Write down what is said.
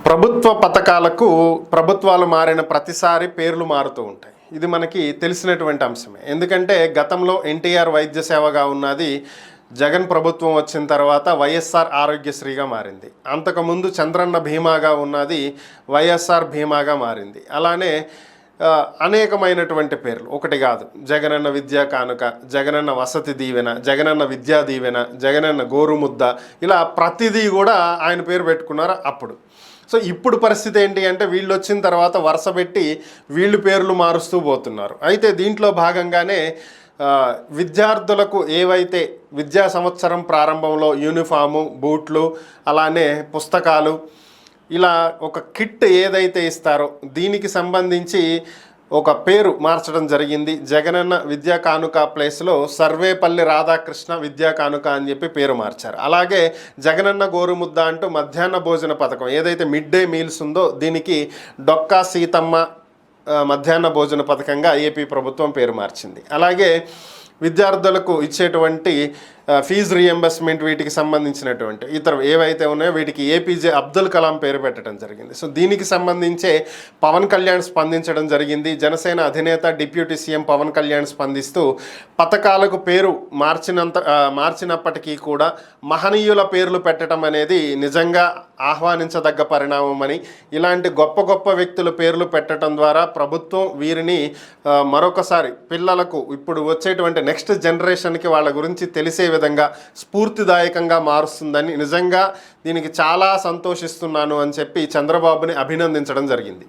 ప్రభుత్వ పథకాలకు ప్రభుత్వాలు మారిన ప్రతిసారి పేర్లు మారుతూ ఉంటాయి. ఇది మనకి తెలిసినటువంటి అంశమే. ఎందుకంటే గతంలో ఎన్టీఆర్ వైద్య సేవగా ఉన్నది జగన్ ప్రభుత్వం వచ్చిన తర్వాత వైఎస్ఆర్ ఆరోగ్యశ్రీగా మారింది. అంతకుముందు చంద్రన్న బీమాగా ఉన్నది వైఎస్ఆర్ బీమాగా మారింది. అలానే అనేకమైనటువంటి పేర్లు, ఒకటి కాదు, జగనన్న విద్యా కానుక, జగనన్న వసతి దీవెన, జగనన్న విద్యా దీవెన, జగనన్న గోరుముద్ద, ఇలా ప్రతిదీ కూడా ఆయన పేరు పెట్టుకున్నారు అప్పుడు. సో ఇప్పుడు పరిస్థితి ఏంటి అంటే వీళ్ళు వచ్చిన తర్వాత వరుస పెట్టి వీళ్ళు పేర్లు మారుస్తూ పోతున్నారు. అయితే దీంట్లో భాగంగానే విద్యార్థులకు ఏవైతే విద్యా సంవత్సరం ప్రారంభంలో యూనిఫాము, బూట్లు, అలానే పుస్తకాలు, ఇలా ఒక కిట్ ఏదైతే ఇస్తారో దీనికి సంబంధించి ఒక పేరు మార్చడం జరిగింది. జగనన్న విద్యా కానుక ప్లేస్లో సర్వేపల్లి రాధాకృష్ణ విద్యా కానుక అని చెప్పి పేరు మార్చారు. అలాగే జగనన్న గోరుముద్ద అంటూ మధ్యాహ్న భోజన పథకం ఏదైతే మిడ్ డే మీల్స్ ఉందో దీనికి డొక్కా సీతమ్మ మధ్యాహ్న భోజన పథకంగా ఏపీ ప్రభుత్వం పేరు మార్చింది. అలాగే విద్యార్థులకు ఇచ్చేటువంటి ఫీజు రియంబర్స్మెంట్, వీటికి సంబంధించినటువంటి ఇతర ఏవైతే ఉన్నాయో వీటికి ఏపీజే అబ్దుల్ కలాం పేరు పెట్టడం జరిగింది. సో దీనికి సంబంధించే పవన్ కళ్యాణ్ స్పందించడం జరిగింది. జనసేన అధినేత డిప్యూటీ సీఎం పవన్ కళ్యాణ్ స్పందిస్తూ పథకాలకు పేరు మార్చినప్పటికీ కూడా మహనీయుల పేర్లు పెట్టడం అనేది నిజంగా ఆహ్వానించదగ్గ పరిణామమని, ఇలాంటి గొప్ప గొప్ప వ్యక్తుల పేర్లు పెట్టడం ద్వారా ప్రభుత్వం వీరిని మరొకసారి పిల్లలకు ఇప్పుడు వచ్చేటువంటి నెక్స్ట్ జనరేషన్కి వాళ్ళ గురించి తెలిసే విధంగా స్ఫూర్తిదాయకంగా మారుస్తుందని, నిజంగా దీనికి చాలా సంతోషిస్తున్నాను అని చెప్పి చంద్రబాబుని అభినందించడం జరిగింది.